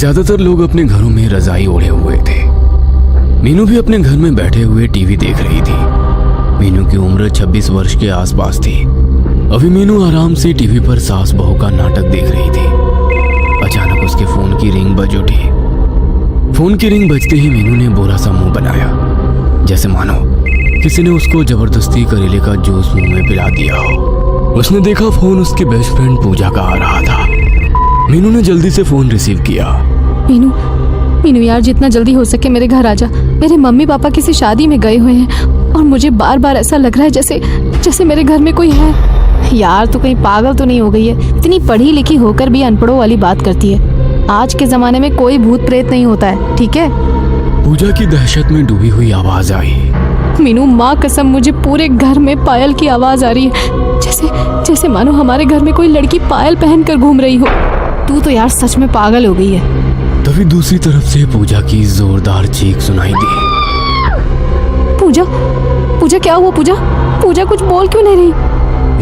ज्यादातर लोग अपने घरों में रजाई ओढ़े हुए थे। मीनू भी अपने घर में बैठे हुए टीवी देख रही थी। मीनू की उम्र 26 वर्ष के आसपास थी। अभी मीनू आराम से टीवी पर सास बहू का नाटक देख रही थी। अचानक उसके फोन की रिंग बज उठी। फोन की रिंग बजते ही मीनू ने बुरा सा मुंह बनाया, जैसे मानो किसी ने उसको जबरदस्ती करेले का जूस मुंह में पिला दिया हो। उसने देखा फोन उसकी बेस्ट फ्रेंड पूजा का आ रहा था। मीनू ने जल्दी से फोन रिसीव किया। मीनू यार, जितना जल्दी हो सके मेरे घर आजा। मेरे मम्मी पापा किसी शादी में गए हुए हैं और मुझे बार बार ऐसा लग रहा है जैसे मेरे घर में कोई है। यार तू कहीं पागल तो नहीं हो गई है? इतनी पढ़ी लिखी होकर भी अनपढ़ों वाली बात करती है। आज के जमाने में कोई भूत प्रेत नहीं होता है, ठीक है? पूजा की दहशत में डूबी हुई आवाज आई। मीनू, माँ कसम मुझे पूरे घर में पायल की आवाज आ रही है, जैसे मानो हमारे घर में कोई लड़की पायल पहनकर घूम रही हो। तू तो यार सच में पागल हो गई है। तभी दूसरी तरफ से पूजा की जोरदार चीख सुनाई दी। पूजा क्या हुआ? पूजा कुछ बोल क्यों नहीं रही?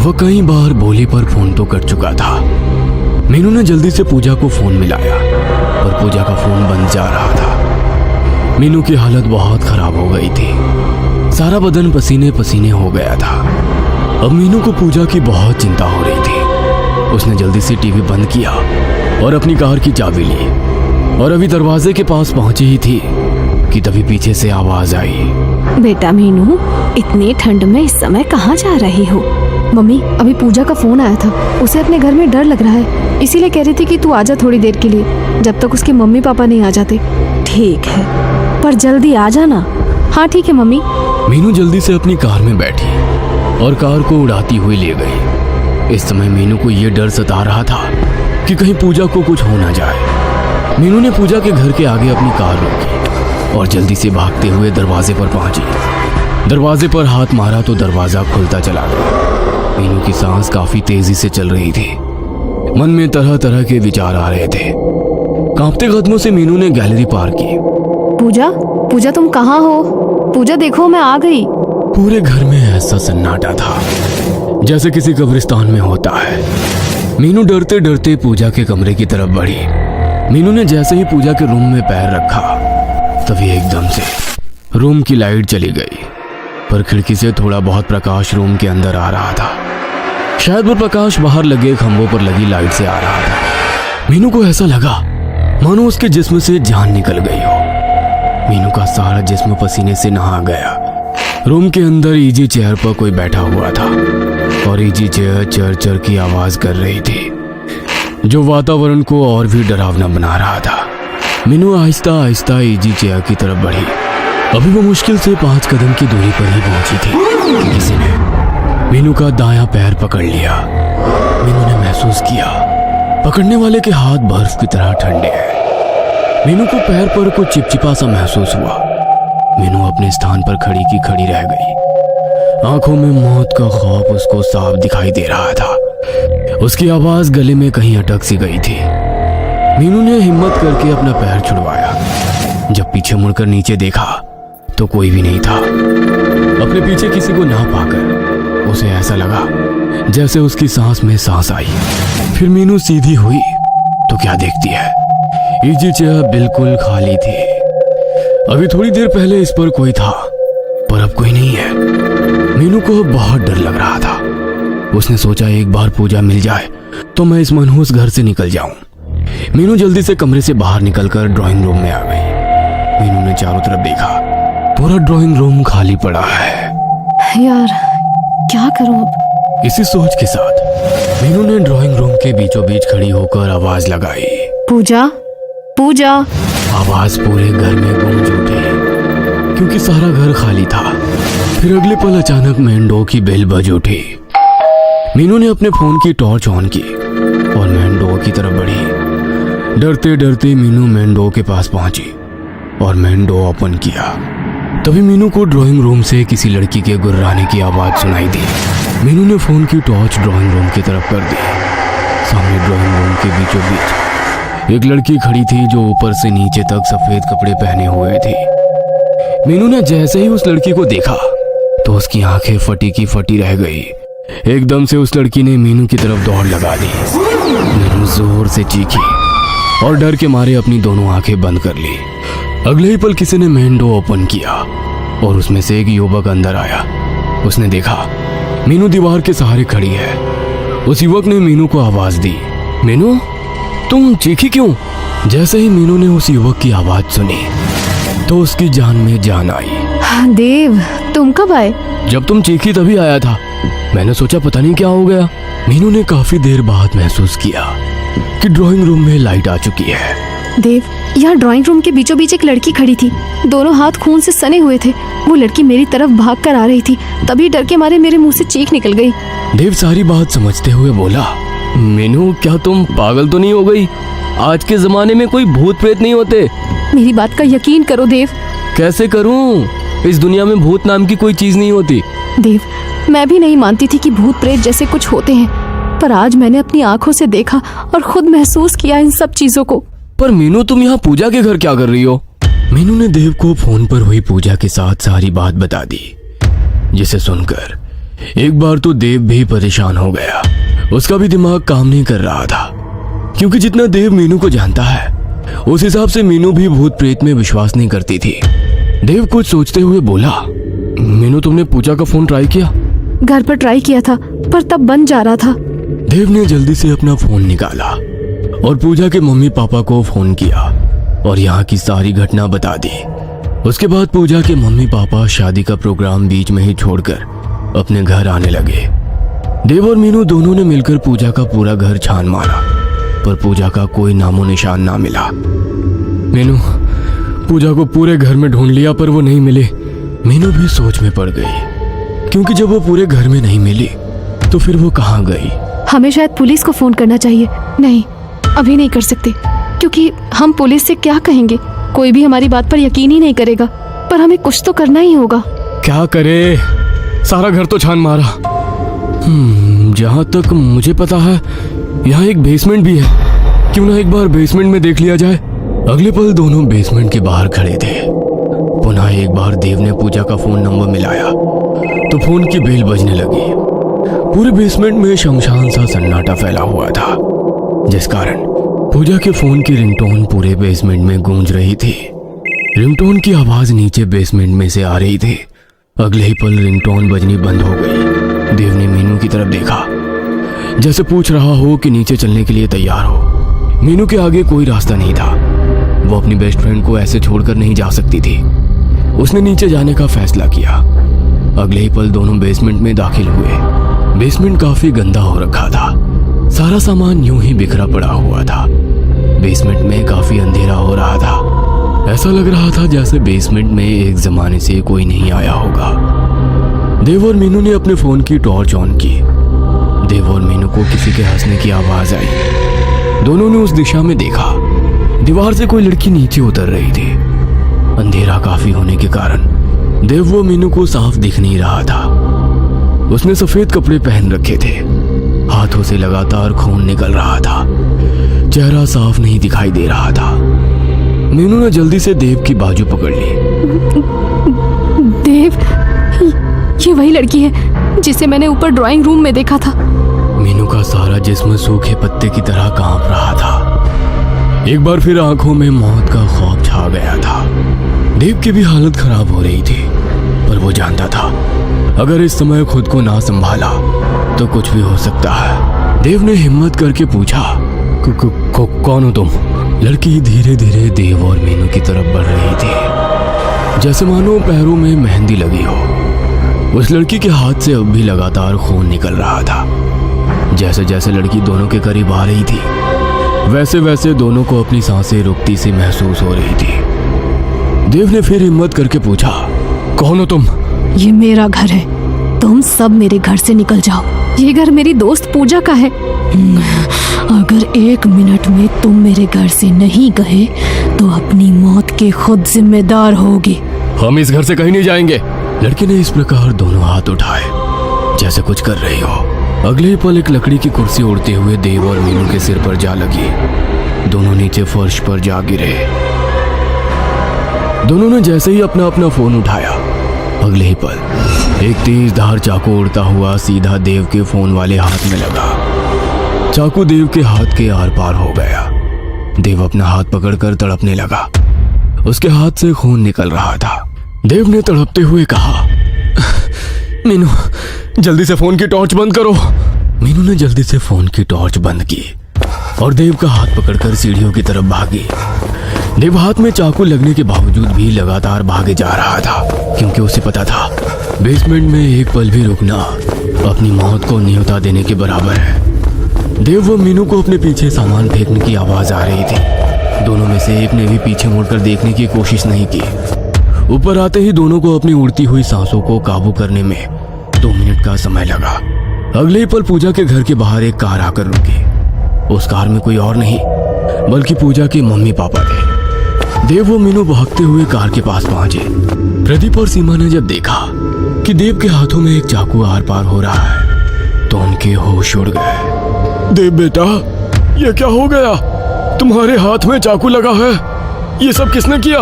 वह कई बार बोली पर फोन तो कट चुका था। मीनू ने जल्दी से पूजा को फोन मिलाया, पर पूजा का फोन बंद जा रहा था। मीनू की हालत बहुत खराब हो गई थी। सारा बदन पसीने पसीने हो गया था। अब मीनू को पूजा की बहुत चिंता हो रही थी। उसने जल्दी से टीवी बंद किया और अपनी कार की चाबी ली और अभी दरवाजे के पास पहुंची ही थी कि तभी पीछे से आवाज आई। बेटा मीनू, इतनी ठंड में इस समय कहाँ जा रही हो? मम्मी, अभी पूजा का फोन आया था। उसे अपने घर में डर लग रहा है, इसीलिए कह रही थी कि तू आजा थोड़ी देर के लिए, जब तक उसके मम्मी पापा नहीं आ जाते। ठीक है, पर जल्दी आ जाना। हाँ ठीक है मम्मी। मीनू जल्दी से अपनी कार में बैठी और कार को उड़ाती हुई ले गई। इस समय मीनू को यह डर सता रहा था कि कहीं पूजा को कुछ हो ना जाए। मीनू ने पूजा के घर के आगे अपनी कार रोकी और जल्दी से भागते हुए दरवाजे पर पहुंची। दरवाजे पर हाथ मारा तो दरवाजा खुलता चला गया। मीनू की सांस काफी तेजी से चल रही थी। मन में तरह तरह के विचार आ रहे थे। कांपते कदमों से मीनू ने गैलरी पार की। पूजा तुम कहाँ हो? पूजा देखो, मैं आ गई। पूरे घर में ऐसा सन्नाटा था जैसे किसी कब्रिस्तान में होता है। मीनू डरते डरते पूजा के कमरे की तरफ बढ़ी। मीनू ने जैसे ही पूजा के रूम में पैर रखा, तभी एकदम से रूम की लाइट चली गई, पर खिड़की से थोड़ा बहुत प्रकाश रूम के अंदर आ रहा था। शायद वो प्रकाश बाहर लगे खंभों पर लगी लाइट से आ रहा था। मीनू को ऐसा लगा मानो उसके जिस्म से जान निकल गई हो। मीनू का सारा जिस्म पसीने से नहा गया। रूम के अंदर इजी चेयर पर कोई बैठा हुआ था और इजी चेयर चर चर की आवाज कर रही थी, जो वातावरण को और भी डरावना बना रहा था। मीनू आहिस्ता आहिस्ता इजी चेयर की तरफ बढ़ी। अभी वो मुश्किल से 5 कदम की दूरी पर ही पहुंची थी कि किसी ने मीनू का दायां पैर पकड़ लिया। मीनू ने महसूस किया पकड़ने वाले के हाथ बर्फ की तरह ठंडे हैं। मीनू को पैर पर कुछ चिपचिपा सा महसूस हुआ। मीनू अपने स्थान पर खड़ी की खड़ी रह गई। आंखों में मौत का खौफ उसको साफ दिखाई दे रहा था। उसकी आवाज गले में कहीं अटक सी गई थी। मीनू ने हिम्मत करके अपना पैर छुड़वाया। जब पीछे मुड़कर नीचे देखा तो कोई भी नहीं था। अपने पीछे किसी को ना पाकर उसे ऐसा लगा जैसे उसकी सांस में सांस आई। फिर मीनू सीधी हुई तो क्या देखती है, इजी चेयर बिल्कुल खाली थी। अभी थोड़ी देर पहले इस पर कोई था, पर अब कोई नहीं है। मीनू को बहुत डर लग रहा था। उसने सोचा एक बार पूजा मिल जाए तो मैं इस मनहूस घर से निकल जाऊं। मीनू जल्दी से कमरे से बाहर निकलकर ड्राइंग रूम में आ गई। मीनू ने चारों तरफ देखा, पूरा ड्राइंग रूम खाली पड़ा है। यार क्या करूं अब? इसी सोच के साथ मीनू ने ड्राइंग रूम के बीचों बीच खड़ी होकर आवाज लगाई, पूजा। आवाज पूरे घर में गूंज उठी क्योंकि सारा घर खाली था। फिर अगले पल अचानक मेन डोर की बेल बज उठी। मीनू ने अपने फोन की टॉर्च ऑन की और मेन डोर की तरफ बढ़ी। डरते डरते मीनू मेन डोर के पास पहुंची और मेन डोर ओपन किया। तभी मीनू को ड्राइंग रूम से किसी लड़की के गुर्राने की आवाज सुनाई दी। मीनू ने फोन की टॉर्च ड्राइंग रूम की तरफ कर दी। सामने ड्राइंग रूम के बीचों बीच एक लड़की खड़ी थी जो ऊपर से नीचे तक सफेद कपड़े पहने हुए थी। मीनू ने जैसे ही उस लड़की को देखा तो उसकी आंखें फटी की फटी रह गई। एकदम से उस लड़की ने मीनू की तरफ दौड़ लगा दी। मीनू जोर से चीखी और डर के मारे अपनी दोनों आंखें बंद कर ली। अगले ही पल किसी ने मेन डोर ओपन किया और उसमें से एक युवक अंदर आया। उसने देखा मीनू दीवार के सहारे खड़ी है। उस युवक ने मीनू को आवाज दी, मीनू तुम चीखी क्यों? जैसे ही मीनू ने उस युवक की आवाज सुनी तो उसकी जान में जान आई। देव, तुम कब आए? जब तुम चीखी तभी आया था। मैंने सोचा पता नहीं क्या हो गया। मीनू ने काफी देर बाद महसूस किया कि ड्राइंग रूम में लाइट आ चुकी है। देव, यहाँ ड्राइंग रूम के बीचों बीच एक लड़की खड़ी थी। दोनों हाथ खून से सने हुए थे। वो लड़की मेरी तरफ भाग कर आ रही थी। तभी डर के मारे मेरे मुंह से चीख निकल गई। देव सारी बात समझते हुए बोला, मीनू क्या तुम पागल तो नहीं हो गई? आज के जमाने में कोई भूत प्रेत नहीं होते। मेरी बात का यकीन करो देव। कैसे करूं? इस दुनिया में भूत नाम की कोई चीज नहीं होती। देव, मैं भी नहीं मानती थी कि भूत प्रेत जैसे कुछ होते हैं, पर आज मैंने अपनी आंखों से देखा और खुद महसूस किया इन सब चीजों को। पर मीनू तुम यहाँ पूजा के घर क्या कर रही हो? मीनू ने देव को फोन पर हुई पूजा के साथ सारी बात बता दी, जिसे सुनकर एक बार तो देव भी परेशान हो गया। उसका भी दिमाग काम नहीं कर रहा था, क्योंकि जितना देव मीनू को जानता है उस हिसाब से मीनू भी भूत प्रेत में विश्वास नहीं करती थी। देव कुछ सोचते हुए बोला, मीनू तुमने पूजा का फोन ट्राई किया? घर पर ट्राई किया था, पर तब बंद जा रहा था। देव ने जल्दी से अपना फोन निकाला और पूजा के मम्मी पापा को फोन किया और यहाँ की सारी घटना बता दी। उसके बाद पूजा के मम्मी पापा शादी का प्रोग्राम बीच में ही छोड़कर अपने घर आने लगे। देव और मीनू दोनों ने मिलकर पूजा का पूरा घर छान मारा, पर पूजा का कोई नामो निशान ना मिला। मीनू, पूजा को पूरे घर में ढूंढ लिया पर वो नहीं मिली। मीनू भी सोच में पड़ गई, क्योंकि जब वो पूरे घर में नहीं मिली तो फिर वो कहाँ गई? हमें शायद पुलिस को फोन करना चाहिए। नहीं, अभी नहीं कर सकते, क्योंकि हम पुलिस से क्या कहेंगे? कोई भी हमारी बात पर यकीन ही नहीं करेगा। पर हमें कुछ तो करना ही होगा। क्या करे? सारा घर तो छान मारा। जहाँ तक मुझे पता है यहाँ एक बेसमेंट भी है। क्यों ना एक बार बेसमेंट में देख लिया जाए। अगले पल दोनों बेसमेंट के बाहर खड़े थे। पुनः एक बार देव ने पूजा का फोन नंबर मिलाया तो फोन की बेल बजने लगी। पूरे बेसमेंट में शमशान सा सन्नाटा फैला हुआ था, जिस कारण पूजा के फोन की रिंगटोन पूरे बेसमेंट में गूंज रही थी। रिंगटोन की आवाज नीचे बेसमेंट में से आ रही थी। अगले ही पल रिंगटोन बजनी बंद हो गई। देव ने मीनू की तरफ देखा, जैसे पूछ रहा हो कि नीचे चलने के लिए तैयार हो। मीनू के आगे कोई रास्ता नहीं था। वो अपनी बेस्ट फ्रेंड को ऐसे छोड़कर नहीं जा सकती थी। उसने नीचे जाने का फैसला किया। अगले ही पल दोनों बेसमेंट में दाखिल हुए। बेसमेंट काफी गंदा हो रखा था। सारा सामान यूं ही बिखरा पड़ा हुआ था। बेसमेंट में काफी अंधेरा हो रहा था। ऐसा लग रहा था जैसे बेसमेंट में एक जमाने से कोई नहीं आया होगा। देव और मीनू ने अपने फोन की टॉर्च ऑन की। देव और मीनू को किसी के हंसने की आवाज आई। दोनों ने उस दिशा में देखा। दीवार से कोई लड़की नीचे उतर रही थी। अंधेरा काफी होने के कारण देव वो मीनू को साफ दिख नहीं रहा था। उसने सफेद कपड़े पहन रखे थे। हाथों से लगातार खून निकल रहा था। चेहरा साफ नहीं दिखाई दे रहा था। मीनू ने जल्दी से देव की बाजू पकड़ ली। देव, ये वही लड़की है जिसे मैंने ऊपर ड्राइंग रूम में देखा था। मीनू का सारा जिस्म सूखे पत्ते की तरह कांप रहा था। एक बार फिर आंखों में मौत का खौफ छा गया था। देव की भी हालत खराब हो रही थी, पर वो जानता था अगर इस समय खुद को ना संभाला तो कुछ भी हो सकता है। देव ने हिम्मत करके पूछा, कौन हो तुम? लड़की धीरे धीरे देव और मीनू की तरफ बढ़ रही थी, जैसे मानो पैरों में मेहंदी लगी हो। उस लड़की के हाथ से अब भी लगातार खून निकल रहा था। जैसे जैसे लड़की दोनों के करीब आ रही थी, वैसे वैसे दोनों को अपनी सांसें रुकती सी महसूस हो रही थी। देव ने फिर हिम्मत करके पूछा, कौन हो तुम? ये मेरा घर है, तुम सब मेरे घर से निकल जाओ। ये घर मेरी दोस्त पूजा का है। अगर 1 मिनट में तुम मेरे घर से नहीं गए तो अपनी मौत के खुद जिम्मेदार होगे। हम इस घर से कहीं नहीं जाएंगे। लड़की ने इस प्रकार दोनों हाथ उठाए जैसे कुछ कर रही हो। अगले ही पल एक लकड़ी की कुर्सी उड़ते हुए देव और मीनू के सिर पर जा लगी। दोनों नीचे फर्श पर जा गिरे। दोनों ने जैसे ही अपना अपना फोन उठाया, अगले ही पल एक तेज धार चाकू उड़ता हुआ सीधा देव के फोन वाले हाथ में लगा। चाकू देव के हाथ के आर पार हो गया। देव अपना हाथ पकड़कर तड़पने लगा। उसके हाथ से खून निकल रहा था। देव ने तड़पते हुए कहा, मीनू जल्दी से फोन की टॉर्च बंद करो। मीनू ने जल्दी से फोन की टॉर्च बंद की और देव का हाथ पकड़कर सीढ़ियों की तरफ भागी। देव हाथ में चाकू लगने के बावजूद भी लगातार भागे जा रहा था, क्योंकि उसे पता था बेसमेंट में एक पल भी रुकना अपनी मौत को न्योता देने के बराबर है। देव व मीनू को अपने पीछे सामान फेंकने की आवाज आ रही थी। दोनों में से एक ने भी पीछे मुड़कर देखने की कोशिश नहीं की। ऊपर आते ही दोनों को अपनी उड़ती हुई सांसों को काबू करने में 2 मिनट का समय लगा। अगले ही पल पूजा के घर के बाहर एक कार आकर रुकी। उस कार में कोई और नहीं बल्कि पूजा के मम्मी पापा थे। देव व मीनू भागते हुए कार के पास पहुंचे। प्रदीप और सीमा ने जब देखा कि देव के हाथों में एक चाकू आर पार हो रहा है तो उनके होश उड़ गए। देव बेटा, ये क्या हो गया? तुम्हारे हाथ में चाकू लगा है। ये सब किसने किया?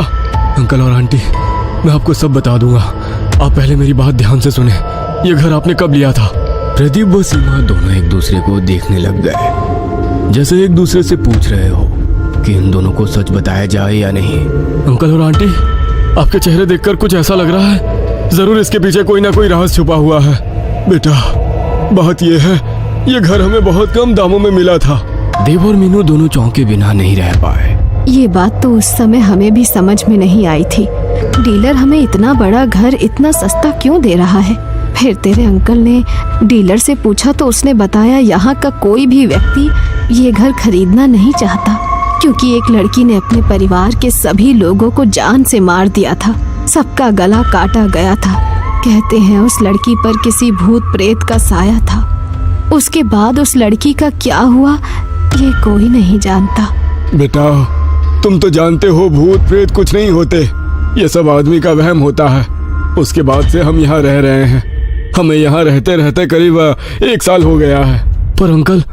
अंकल और आंटी, मैं आपको सब बता दूंगा। आप पहले मेरी बात ध्यान से सुने। ये घर आपने कब लिया था? प्रदीप व सीमा दोनों एक दूसरे को देखने लग गए, जैसे एक दूसरे से पूछ रहे हो कि इन दोनों को सच बताया जाए या नहीं। अंकल और आंटी, आपके चेहरे देखकर कुछ ऐसा लग रहा है जरूर इसके पीछे कोई ना कोई राज छुपा हुआ है। बेटा, बात यह है, ये घर हमें बहुत कम दामों में मिला था। देव और मीनू दोनों चौंके बिना नहीं रह पाए। ये बात तो उस समय हमें भी समझ में नहीं आई थी। डीलर हमें इतना बड़ा घर इतना सस्ता क्यों दे रहा है? फिर तेरे अंकल ने डीलर से पूछा तो उसने बताया यहाँ का कोई भी व्यक्ति ये घर खरीदना नहीं चाहता, क्योंकि एक लड़की ने अपने परिवार के सभी लोगों को जान से मार दिया था। सबका गला काटा गया था। कहते हैं उस लड़की पर किसी भूत प्रेत का साया था। उसके बाद उस लड़की का क्या हुआ ये कोई नहीं जानता। बेटा, तुम तो जानते हो भूत प्रेत कुछ नहीं होते, ये सब आदमी का वहम होता है। उसके बाद से हम यहाँ रह रहे हैं। हमें यहाँ रहते रहते करीब 1 साल हो गया है। पर अंकल,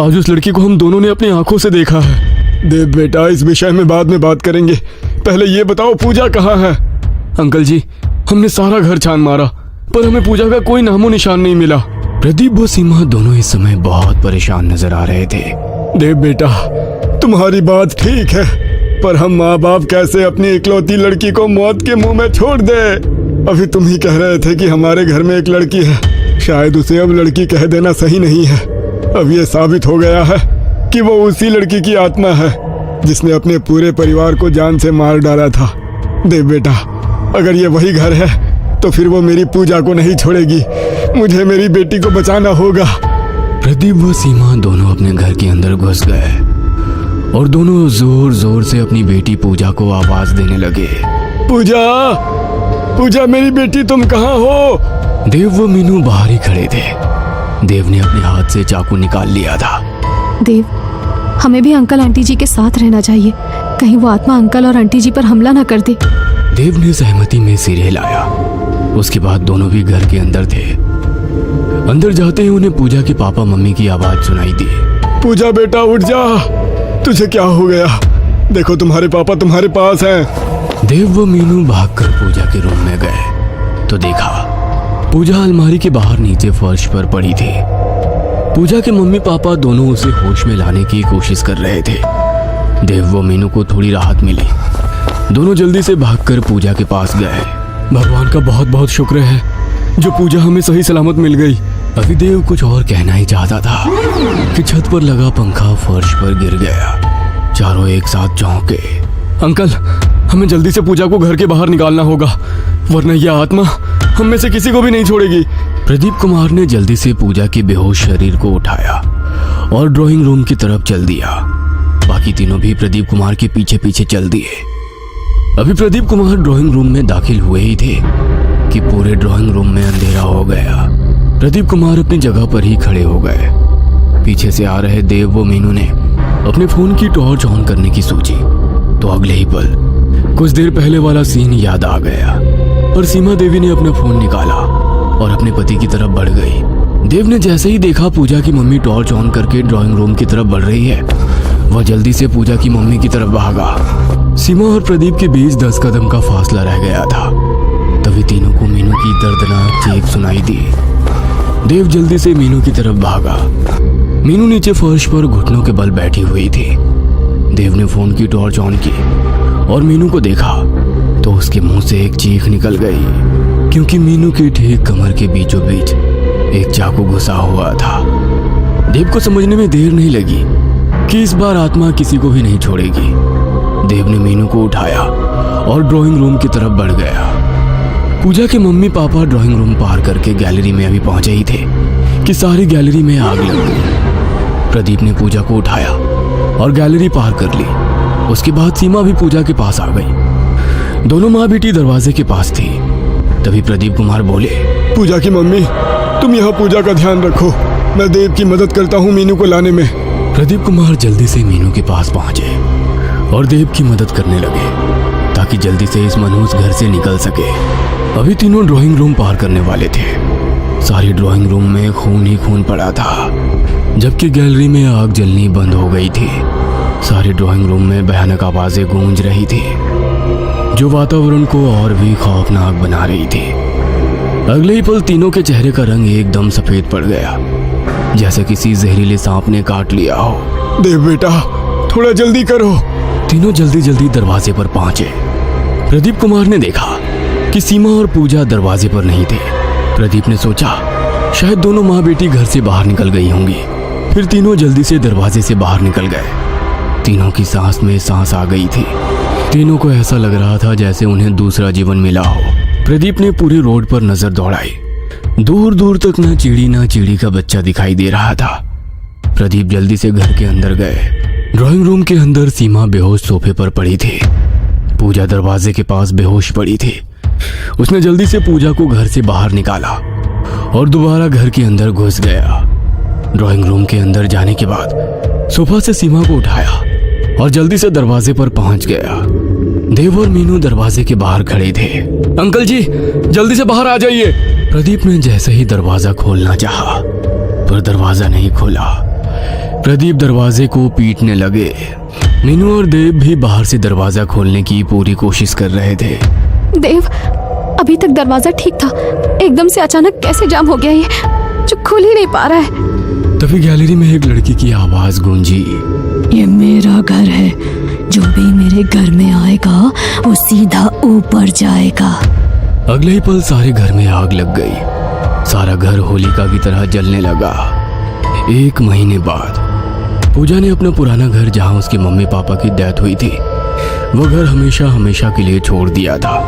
आज उस लड़की को हम दोनों ने अपनी आंखों से देखा है। देव बेटा, इस विषय में बाद में बात करेंगे। पहले ये बताओ पूजा कहाँ है? अंकल जी, हमने सारा घर छान मारा पर हमें पूजा का कोई नामो निशान नहीं मिला। प्रदीप व सीमा दोनों इस समय बहुत परेशान नजर आ रहे थे। देव बेटा, तुम्हारी बात ठीक है, पर हम माँ बाप कैसे अपनी इकलौती लड़की को मौत के मुंह में छोड़ दे? अभी तुम ही कह रहे थे कि हमारे घर में एक लड़की है। शायद उसे अब लड़की कह देना सही नहीं है। अब ये साबित हो गया है कि वो उसी लड़की की आत्मा है जिसने अपने पूरे परिवार को जान से मार डाला था। देव बेटा, अगर ये वही घर है तो फिर वो मेरी पूजा को नहीं छोड़ेगी। मुझे मेरी बेटी को बचाना होगा। प्रदीप व सीमा दोनों अपने घर के अंदर घुस गए और दोनों जोर जोर से अपनी बेटी पूजा को आवाज देने लगे। पूजा, पूजा मेरी बेटी, तुम कहाँ हो? देव व मीनू बाहर ही खड़े थे। देव ने अपने हाथ से चाकू निकाल लिया था। देव, हमें भी अंकल आंटी जी के साथ रहना चाहिए। कहीं वो आत्मा अंकल और आंटी जी पर हमला न कर दे। देव ने सहमति में सिर हिलाया। उसके बाद दोनों भी घर के अंदर थे। अंदर जाते ही उन्हें पूजा के पापा मम्मी की आवाज सुनाई दी। पूजा बेटा, उठ जा। तुझे क्या हो गया? देखो, तुम्हारे पापा तुम्हारे पास हैं। देव व मीनू भागकर पूजा के रूम में गए तो देखा पूजा अलमारी के बाहर नीचे फर्श पर पड़ी थी। पूजा के मम्मी पापा दोनों उसे होश में लाने की कोशिश कर रहे थे। देव व मीनू को थोड़ी राहत मिली। दोनों जल्दी से भागकर पूजा के पास गए। भगवान का बहुत बहुत शुक्र है जो पूजा हमें सही सलामत मिल गई। अभी देव कुछ और कहना ही चाहता था कि छत पर लगा पंखा फर्श पर गिर गया। चारों एक साथ चौंके। अंकल, हमें जल्दी से पूजा को घर के बाहर निकालना होगा, वरना यह आत्मा हम में से किसी को भी नहीं छोड़ेगी। प्रदीप कुमार ने जल्दी से पूजा के बेहोश शरीर को उठाया और ड्राइंग रूम की तरफ चल दिया। बाकी तीनों भी प्रदीप कुमार के पीछे पीछे चल दिए। अभी प्रदीप कुमार ड्राइंग रूम में दाखिल हुए ही थे कि पूरे ड्राइंग रूम में अंधेरा हो गया। प्रदीप कुमार अपनी जगह पर ही खड़े हो गए। पीछे से आ रहे देव व मीनू ने अपने फोन की टॉर्च ऑन करने की सोची तो अगले ही पल कुछ देर पहले वाला सीन याद आ गया और सीमा देवी ने अपना फोन निकाला और अपने पति की तरफ बढ़ गई। देव ने जैसे ही देखा पूजा की मम्मी टॉर्च ऑन करके ड्राइंग रूम की तरफ बढ़ रही है, वह जल्दी से पूजा की मम्मी की तरफ भागा। सीमा और प्रदीप के बीच 10 कदम का फासला रह गया था। तभी तीनों को मीनू की दर्दनाक चीख सुनाई दी। देव जल्दी से मीनू की तरफ भागा। मीनू नीचे फर्श पर घुटनों के बल बैठी हुई थी। देव ने फोन की टॉर्च ऑन की और मीनू को देखा तो उसके मुंह से एक चीख निकल गई, क्योंकि मीनू की ठीक कमर के बीचों बीच एक चाकू घुसा हुआ था। देव को समझने में देर नहीं लगी कि इस बार आत्मा किसी को भी नहीं छोड़ेगी। देव ने मीनू को उठाया और ड्राइंग रूम की तरफ बढ़ गया। पूजा के मम्मी पापा ड्राइंग रूम पार करके गैलरी में अभी पहुंचे ही थे कि सारी गैलरी में आग लग गई। प्रदीप ने पूजा को उठाया और गैलरी पार कर ली। उसके बाद सीमा भी पूजा के पास आ गई। दोनों माँ बेटी दरवाजे के पास थी। तभी प्रदीप कुमार बोले, पूजा की मम्मी, तुम यहाँ पूजा का ध्यान रखो, मैं देव की मदद करता हूँ मीनू को लाने में। प्रदीप कुमार जल्दी से मीनू के पास पहुंचे और देव की मदद करने लगे ताकि जल्दी से इस मनहूस घर से निकल सके। अभी तीनों ड्राइंग रूम पार करने वाले थे। सारी ड्राइंग रूम में खून ही खून पड़ा था, जबकि गैलरी में आग जलनी बंद हो गई थी। सारी ड्राइंग रूम में भयानक आवाजें गूंज रही थी, जो वातावरण को और भी खौफनाक बना रही थी। अगले ही पल तीनों के चेहरे का रंग एकदम सफेद पड़ गया, जैसे किसी जहरीले सांप ने काट लिया हो। देव बेटा, थोड़ा जल्दी करो। तीनों जल्दी जल्दी दरवाजे पर पहुंचे। प्रदीप कुमार ने देखा कि सीमा और पूजा दरवाजे पर नहीं थे। प्रदीप ने सोचा शायद दोनों माँ बेटी घर से बाहर निकल गई होंगी। फिर तीनों जल्दी से दरवाजे से बाहर निकल गए। तीनों की सांस में सांस आ गई थी। तीनों को ऐसा लग रहा था जैसे उन्हें दूसरा जीवन मिला हो। प्रदीप ने पूरे रोड पर नजर दौड़ाई। दूर दूर तक ना चिड़ी का बच्चा दिखाई दे रहा था। प्रदीप जल्दी से घर के अंदर गए। ड्राइंग रूम के अंदर सीमा बेहोश सोफे पर पड़ी थी। पूजा दरवाजे के पास बेहोश पड़ी थी। उसने जल्दी से पूजा को घर से बाहर निकाला और दोबारा घर के अंदर घुस गया। ड्राइंग रूम के अंदर जाने के बाद सोफा से सीमा को उठाया और जल्दी से दरवाजे पर पहुंच गया। देव और मीनू दरवाजे के बाहर खड़े थे। अंकल जी, जल्दी से बाहर आ जाइए। प्रदीप ने जैसे ही दरवाजा खोलना चाहा, पर दरवाजा नहीं खोला। प्रदीप दरवाजे को पीटने लगे। मीनू और देव भी बाहर से दरवाजा खोलने की पूरी कोशिश कर रहे थे। देव, अभी तक दरवाजा ठीक था, एकदम से अचानक कैसे जाम हो गया ये, जो खुल ही नहीं पा रहा है। तभी गैलरी में एक लड़की की आवाज गूंजी, ये मेरा घर है, जो भी मेरे घर में आएगा वो सीधा ऊपर जाएगा। अगले ही पल सारे घर में आग लग गई। सारा घर होलिका की तरह जलने लगा। 1 महीने बाद पूजा ने अपना पुराना घर, जहां उसके मम्मी पापा की डेथ हुई थी, वो घर हमेशा हमेशा के लिए छोड़ दिया था।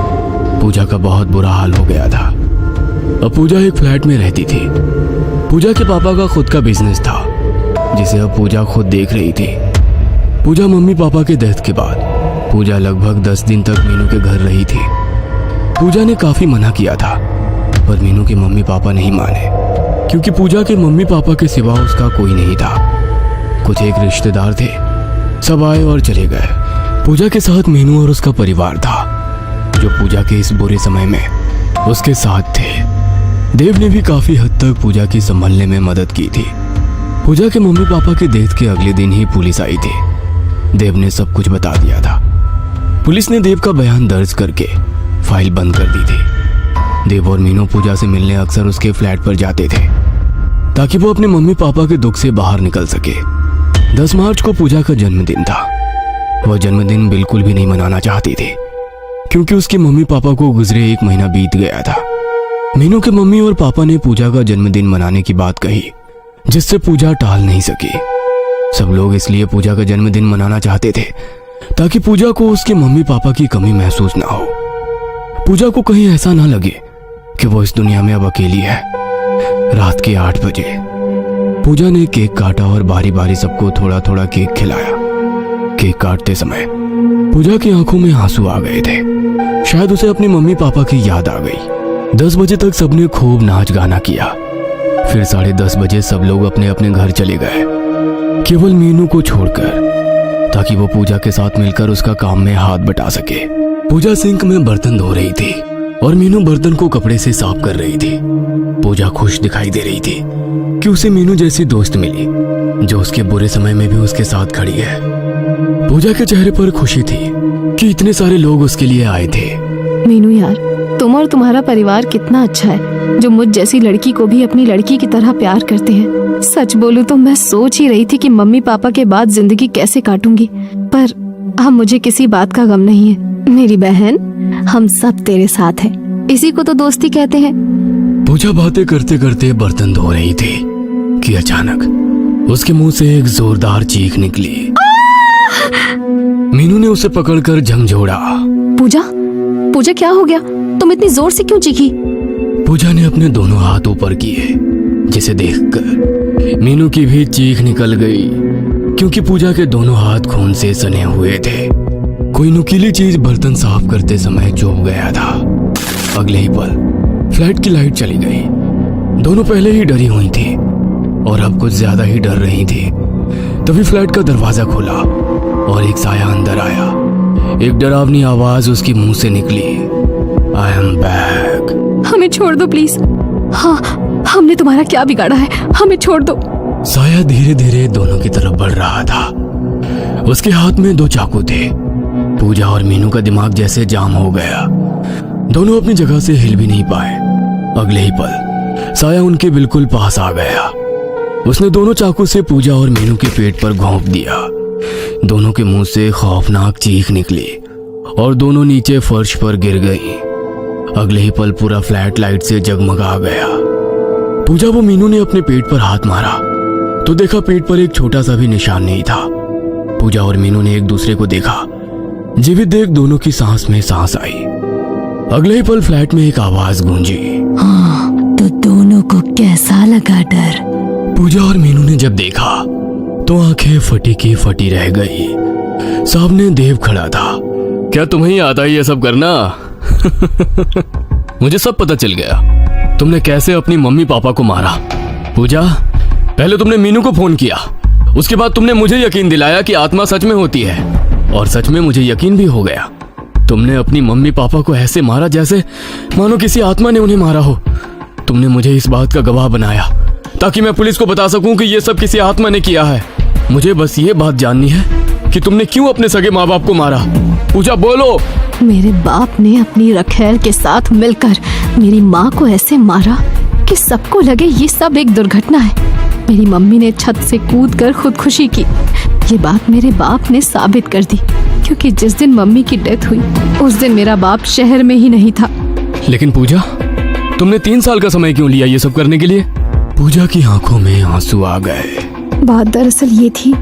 पूजा का बहुत बुरा हाल हो गया था। अब पूजा एक फ्लैट में रहती थी। पूजा के पापा का खुद का बिजनेस था, जिसे अब पूजा खुद देख रही थी। पूजा मम्मी पापा के डेथ के बाद पूजा लगभग 10 दिन तक मीनू के घर रही थी। पूजा ने काफी मना किया था, पर मीनू के मम्मी पापा नहीं माने, क्योंकि पूजा के मम्मी पापा के सिवा उसका कोई नहीं था। कुछ एक रिश्तेदार थे, सब आए और चले गए। पूजा के साथ मीनू और उसका परिवार था, जो पूजा के इस बुरे समय में उसके साथ थे। देव ने भी काफी हद तक पूजा की संभलने में मदद की थी। पूजा के मम्मी पापा के डेथ के अगले दिन ही पुलिस आई थी। देव ने सब कुछ बता दिया था। पुलिस ने देव का बयान दर्ज करके फाइल बंद कर दी थी। देव और मीनू पूजा से मिलने अक्सर उसके फ्लैट पर जाते थे, ताकि वो अपने मम्मी पापा के दुख से बाहर निकल सके। 10 मार्च को पूजा का जन्मदिन था। वह जन्मदिन बिल्कुल भी नहीं मनाना चाहती थी, क्योंकि उसके मम्मी पापा को गुजरे 1 महीना बीत गया था। मीनू के मम्मी और पापा ने पूजा का जन्मदिन मनाने की बात कही, जिससे पूजा टाल नहीं सकी। सब लोग इसलिए पूजा का जन्मदिन मनाना चाहते थे ताकि पूजा को उसके मम्मी पापा की कमी महसूस ना हो। पूजा को कहीं ऐसा ना लगे कि वो इस दुनिया में अब अकेली है। रात के 8 बजे पूजा ने केक काटा और बारी बारी सबको थोड़ा थोड़ा केक खिलाया। केक काटते समय पूजा की आंखों में आंसू आ गए थे। शायद उसे अपने मम्मी पापा की याद आ गई। 10 बजे तक सबने खूब नाच गाना किया। फिर 10:30 बजे सब लोग अपने अपने घर चले गए, केवल मीनू को छोड़कर, ताकि वो पूजा के साथ मिलकर उसका काम में हाथ बटा सके। पूजा सिंक में बर्तन धो रही थी और मीनू बर्तन को कपड़े से साफ कर रही थी। पूजा खुश दिखाई दे रही थी कि उसे मीनू जैसी दोस्त मिली, जो उसके बुरे समय में भी उसके साथ खड़ी है। पूजा के चेहरे पर खुशी थी कि इतने सारे लोग उसके लिए आए थे। मीनू यार, तुम और तुम्हारा परिवार कितना अच्छा है, जो मुझ जैसी लड़की को भी अपनी लड़की की तरह प्यार करते हैं। सच बोलूं तो मैं सोच ही रही थी कि मम्मी पापा के बाद जिंदगी कैसे काटूंगी, पर अब मुझे किसी बात का गम नहीं है। मेरी बहन, हम सब तेरे साथ हैं। इसी को तो दोस्ती कहते हैं। पूजा बातें करते करते बर्तन धो रही थी कि अचानक उसके मुंह से एक जोरदार चीख निकली। मीनू ने उसे पकड़कर झंझोड़ा। पूजा, पूजा क्या हो गया? तुम इतनी जोर से क्यों चीखी? पूजा ने अपने दोनों हाथ ऊपर किए, जिसे देखकर मीनू की भी चीख निकल गई, क्योंकि पूजा के दोनों हाथ खून से सने हुए थे। कोई नुकीली चीज बर्तन साफ करते समय चुभ गया था। अगले ही पल फ्लैट की लाइट चली गई। दोनों पहले ही डरी हुई थी और अब कुछ ज्यादा ही डर रही थी। तभी फ्लैट का दरवाजा खुला और एक साया अंदर आया। एक डरावनी आवाज उसके मुंह से निकली, आई एम बैक। हमें छोड़ दो प्लीज। हाँ, हमने तुम्हारा क्या बिगाड़ा है? हमें छोड़ दो। साया धीरे धीरे दोनों की तरफ बढ़ रहा था। उसके हाथ में 2 चाकू थे। पूजा और मीनू का दिमाग जैसे जाम हो गया। दोनों अपनी जगह से हिल भी नहीं पाए। अगले ही पल साया उनके बिल्कुल पास आ गया। उसने दोनों चाकू से पूजा और मीनू के पेट पर घोंप दिया। दोनों के मुंह से खौफनाक चीख निकली और दोनों नीचे फर्श पर गिर गई। अगले ही पल पूरा फ्लैट लाइट से जगमगा गया। पूजा व मीनू ने अपने पेट पर हाथ मारा तो देखा पेट पर एक छोटा सा भी निशान नहीं था। पूजा और मीनू ने एक दूसरे को देखा। जीवित देख दोनों की सांस में सांस आई। अगले ही पल फ्लैट में एक आवाज गूंजी, हाँ, तो दोनों को कैसा लगा डर? पूजा और मीनू ने जब देखा तो आंखें फटी की फटी रह गई। सामने देव खड़ा था। क्या तुम्हें आता है ये सब करना? मुझे सब पता चल गया तुमने कैसे अपनी मम्मी पापा को मारा। पूजा, पहले तुमने मीनू को फोन किया, उसके बाद तुमने मुझे यकीन दिलाया कि आत्मा सच में होती है, और सच में मुझे यकीन भी हो गया। तुमने अपनी मम्मी पापा को ऐसे मारा जैसे मानो किसी आत्मा ने उन्हें मारा हो। तुमने मुझे इस बात का गवाह बनाया ताकि मैं पुलिस को बता सकूं कि ये सब किसी आत्मा ने किया है। मुझे बस ये बात जाननी है कि तुमने क्यों अपने सगे माँ बाप को मारा। पूजा बोलो। मेरे बाप ने अपनी रखेल के साथ मिलकर मेरी माँ को ऐसे मारा कि सबको लगे ये सब एक दुर्घटना है। मेरी मम्मी ने छत से कूदकर खुदकुशी की। ये बात मेरे बाप ने साबित कर दी, क्योंकि जिस दिन मम्मी की डेथ हुई उस दिन मेरा बाप शहर में ही नहीं था। लेकिन पूजा, तुमने 3 साल का समय क्यों लिया ये सब करने के लिए? पूजा की आंखों में आंसू आ गए। बात दरअसल ये थी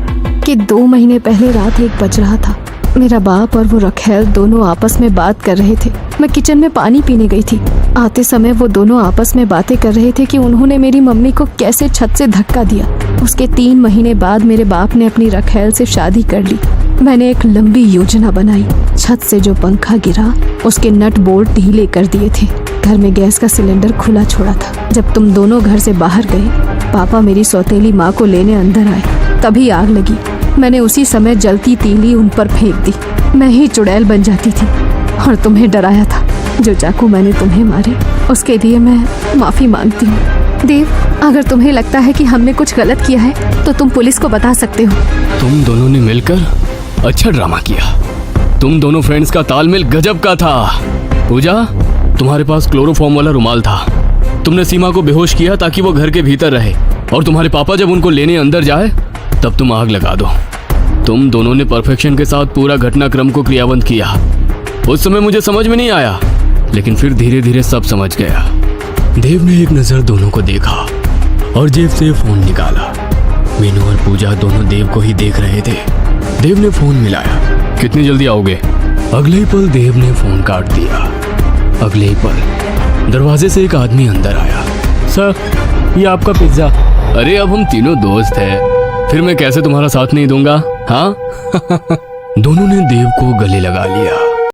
कि 2 महीने पहले रात 1 बज रहा था। मेरा बाप और वो रखेल दोनों आपस में बात कर रहे थे। मैं किचन में पानी पीने गई थी। आते समय वो दोनों आपस में बातें कर रहे थे कि उन्होंने मेरी मम्मी को कैसे छत से धक्का दिया। उसके 3 महीने बाद मेरे बाप ने अपनी रखेल से शादी कर ली। मैंने एक लंबी योजना बनाई। छत से जो पंखा गिरा उसके नट बोल्ट ढीले कर दिए थे। घर में गैस का सिलेंडर खुला छोड़ा था। जब तुम दोनों घर से बाहर गए, पापा मेरी सौतेली माँ को लेने अंदर आए, तभी आग लगी। मैंने उसी समय जलती तीली उन पर फेंक दी। मैं ही चुड़ैल बन जाती थी और तुम्हें डराया था। जो चाकू मैंने तुम्हें मारे उसके लिए मैं माफी मांगती हूँ। देव, अगर तुम्हें लगता है कि हमने कुछ गलत किया है तो तुम पुलिस को बता सकते हो। तुम दोनों ने मिलकर अच्छा ड्रामा किया। तुम दोनों फ्रेंड्स का तालमेल गजब का था। पूजा, तुम्हारे पास क्लोरोफॉर्म वाला रुमाल था। तुमने सीमा को बेहोश किया ताकि वो घर के भीतर रहे, और तुम्हारे पापा जब उनको लेने अंदर जाए तब तुम आग लगा दो। तुम दोनों ने परफेक्शन के साथ पूरा घटनाक्रम को क्रियान्वित किया। उस समय मुझे समझ में नहीं आया, लेकिन फिर धीरे धीरे सब समझ गया। देव ने एक नजर दोनों को देखा और जेब से फोन निकाला। मीनू और पूजा दोनों देव को ही देख रहे थे। देव ने फोन मिलाया। कितनी जल्दी आओगे? अगले ही पल देव ने फोन काट दिया। अगले ही पल दरवाजे से एक आदमी अंदर आया। सर, ये आपका पिज्जा। अरे, अब हम तीनों दोस्त हैं, फिर मैं कैसे तुम्हारा साथ नहीं दूंगा? हाँ। दोनों ने देव को गले लगा लिया।